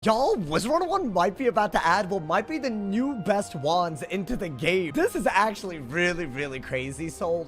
Y'all, Wizard101 might be about to add what might be the new best wands into the game. This is actually really crazy. So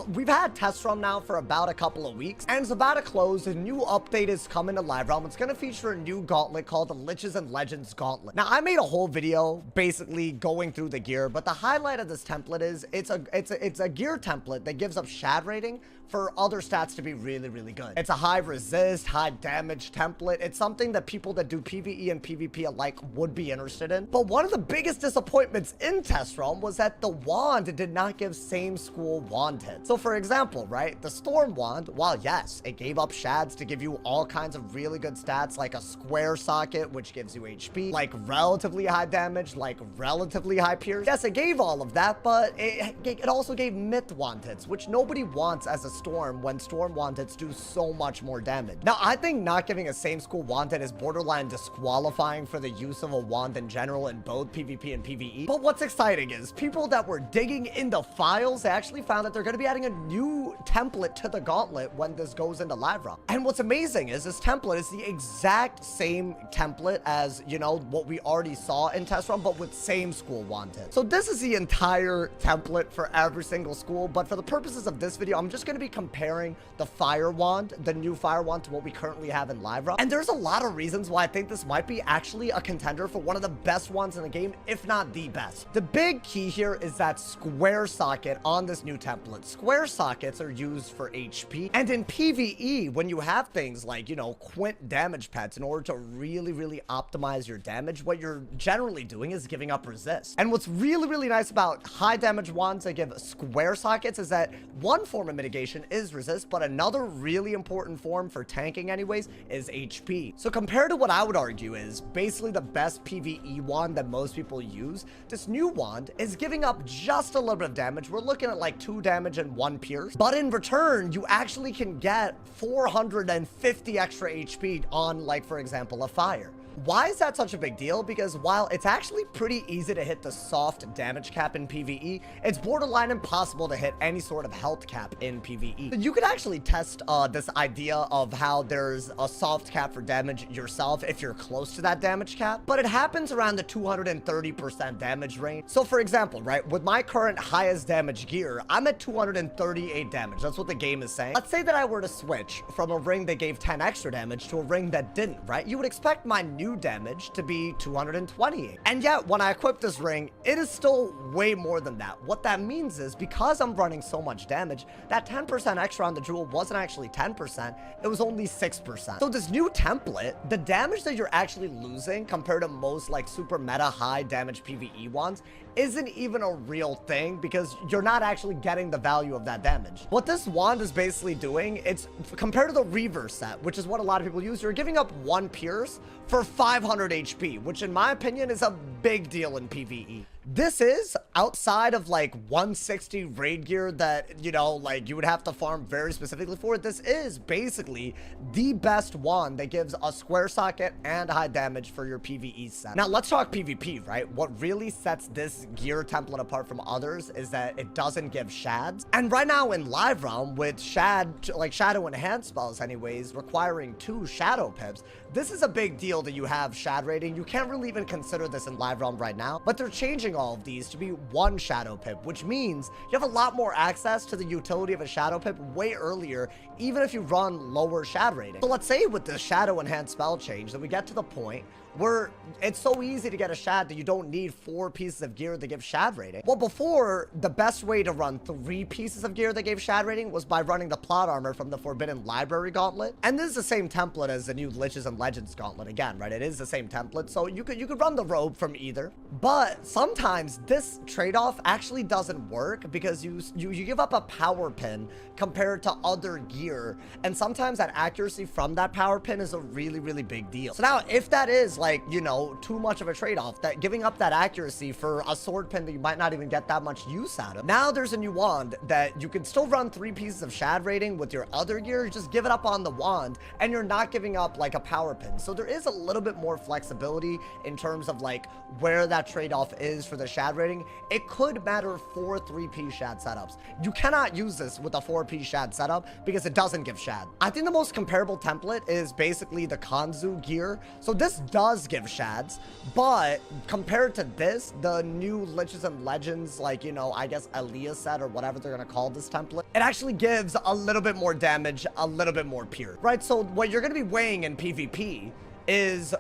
we've had test run now for about a couple of weeks, and it's about to close. A new update is coming to live realm. It's going to feature a new gauntlet called the Liches and Legends Gauntlet. Now, I made a whole video basically going through the gear, but the highlight of this template is it's a gear template that gives up shad rating for other stats to be really good. It's a high resist, high damage template. It's something that people that do PvE and PvP alike would be interested in. But one of the biggest disappointments in test realm was that the wand did not give same school wand hits. So for example, right, the Storm wand, while yes, it gave up shads to give you all kinds of really good stats, like a square socket, which gives you HP, like relatively high damage, like relatively high pierce. Yes, it gave all of that, but it also gave myth wand hits, which nobody wants as a Storm when Storm wand hits do so much more damage. Now, I think not giving a same school wand hit is borderline disqualifying for the use of a wand in general in both PvP and PvE. But what's exciting is people that were digging in the files, they actually found that they're going to be adding a new template to the gauntlet when this goes into live realm. And what's amazing is this template is the exact same template as, you know, what we already saw in test run, but with same school wand hit. So this is the entire template for every single school, but for the purposes of this video, I'm just going to be comparing the fire wand, the new fire wand, to what we currently have in live realm. And there's a lot of reasons why I think this might be actually a contender for one of the best wands in the game, if not the best. The big key here is that square socket on this new template. Square sockets are used for HP, and in PvE, when you have things like, you know, quint damage pets, in order to really optimize your damage, what you're generally doing is giving up resist. And what's really nice about high damage wands that give square sockets is that one form of mitigation is resist, but another really important form for tanking anyways is HP. So compared to what I would argue is basically the best PvE wand that most people use, this new wand is giving up just a little bit of damage. We're looking at like 2 damage and 1 pierce, but in return you actually can get 450 extra HP on, like, for example, a fire. Why is that such a big deal? Because while it's actually pretty easy to hit the soft damage cap in PvE, it's borderline impossible to hit any sort of health cap in PvE. You could actually test this idea of how there's a soft cap for damage yourself if you're close to that damage cap, but it happens around the 230% damage range. So for example, right, with my current highest damage gear, I'm at 238 damage. That's what the game is saying. Let's say that I were to switch from a ring that gave 10 extra damage to a ring that didn't, right? You would expect my new damage to be 228. And yet, when I equip this ring, it is still way more than that. What that means is, because I'm running so much damage, that 10% extra on the jewel wasn't actually 10%, it was only 6%. So this new template, the damage that you're actually losing compared to most like super meta high damage PvE wands isn't even a real thing, because you're not actually getting the value of that damage. What this wand is basically doing, it's compared to the Reaver set, which is what a lot of people use, you're giving up 1 pierce for 500 HP, which in my opinion is a big deal in PvE. This is outside of like 160 raid gear that, you know, like you would have to farm very specifically for. This is basically the best wand that gives a square socket and high damage for your PvE set. Now let's talk PvP, right? What really sets this gear template apart from others is that it doesn't give shads. And right now in live realm, with shad, like shadow enhanced spells anyways, requiring 2 shadow pips, this is a big deal that you have shad rating. You can't really even consider this in live realm right now, but they're changing all of these to be 1 shadow pip, which means you have a lot more access to the utility of a shadow pip way earlier, even if you run lower shad rating. So let's say with the shadow enhanced spell change that we get to the point where it's so easy to get a shad that you don't need 4 pieces of gear that give shad rating. Well, before, the best way to run 3 pieces of gear that gave shad rating was by running the plot armor from the Forbidden Library Gauntlet. And this is the same template as the new Liches and Legends Gauntlet again, right? It is the same template, so you could run the robe from either. But sometimes this trade-off actually doesn't work, because you give up a power pin compared to other gear, and sometimes that accuracy from that power pin is a really big deal. So now, if that is like, you know, too much of a trade-off, that giving up that accuracy for a sword pin that you might not even get that much use out of, now there's a new wand that you can still run 3 pieces of shad rating with your other gear, just give it up on the wand, and you're not giving up like a power pin. So there is a little bit more flexibility in terms of like where that trade-off is for the shad rating. It could matter for 3-piece shad setups. You cannot use this with a 4-piece shad setup because it doesn't give shad. I think the most comparable template is basically the Kanzu gear. So this does does give shads, but compared to this, the new Liches and Legends, like, you know, I guess Aaliyah set or whatever they're gonna call this template, it actually gives a little bit more damage, a little bit more pierce, right? So what you're gonna be weighing in PvP is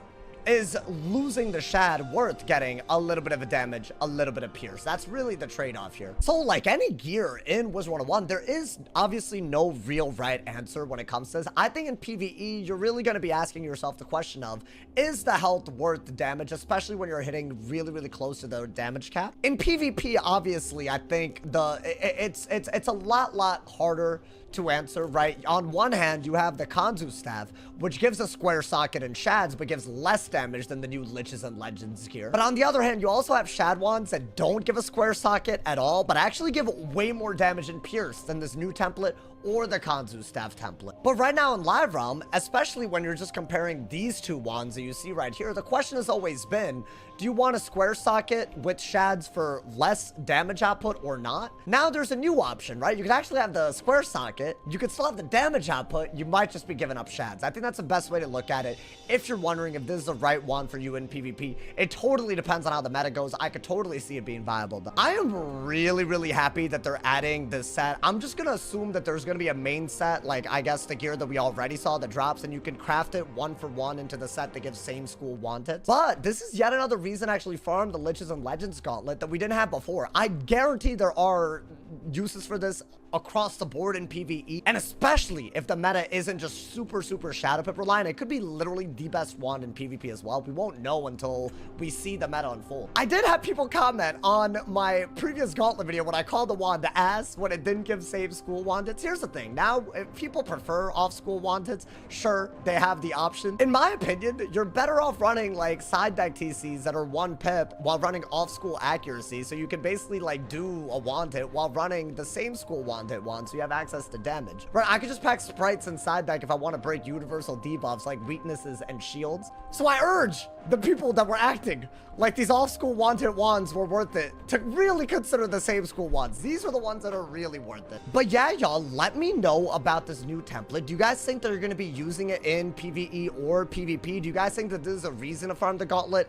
losing the shad worth getting a little bit of a damage, a little bit of pierce. That's really the trade-off here. So like any gear in Wizard101, there is obviously no real right answer when it comes to this. I think in PvE, you're really going to be asking yourself the question of, is the health worth the damage, especially when you're hitting really, really close to the damage cap? In PvP, obviously, I think it's a lot harder to answer, right? On one hand, you have the Kanzu staff, which gives a square socket and shads, but gives less damage than the new Liches and Legends gear. But on the other hand, you also have shad wands that don't give a square socket at all, but actually give way more damage and pierce than this new template or the Kanzu staff template. But right now in Live Realm, especially when you're just comparing these two wands that you see right here, the question has always been, do you want a square socket with shads for less damage output or not? Now there's a new option, right? You can actually have the square socket, you can still have the damage output, you might just be giving up shads. I think that's the best way to look at it if you're wondering if this is the right wand for you in PvP. It totally depends on how the meta goes. I could totally see it being viable though. I am really happy that they're adding this set. I'm just gonna assume that there's gonna be a main set, like I guess the gear that we already saw that drops, and you can craft it 1-for-1 into the set that gives same school wanted. But this is yet another reason to actually farm the Liches and Legends gauntlet that we didn't have before. I guarantee there are uses for this across the board in PvE, and especially if the meta isn't just super Shadow Pip reliant, it could be literally the best wand in PvP as well. We won't know until we see the meta unfold. I did have people comment on my previous gauntlet video when I called the wand the ass when it didn't give save school wandeds. Here's the thing, now if people prefer off school wandeds, sure, they have the option. In my opinion, you're better off running like side deck TCs that are 1 pip while running off school accuracy, so you can basically like do a wand hit while running the same school wand hit one, so you have access to damage. Right, I could just pack sprites inside deck if I want to break universal debuffs like weaknesses and shields. So I urge the people that were acting like these off-school wand-hit wands were worth it to really consider the same school wands. These are the ones that are really worth it. But yeah, y'all, let me know about this new template. Do you guys think they're going to be using it in PvE or PvP? Do you guys think that this is a reason to farm the gauntlet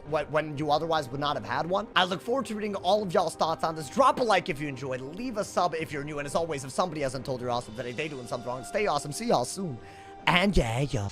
when you otherwise would not have had one? I look forward to reading all of y'all's thoughts on this. Drop a like if you enjoyed, leave a sub if you're new, and as always, if somebody hasn't told you you're awesome today, they doing something wrong. Stay awesome. See y'all soon. And yeah.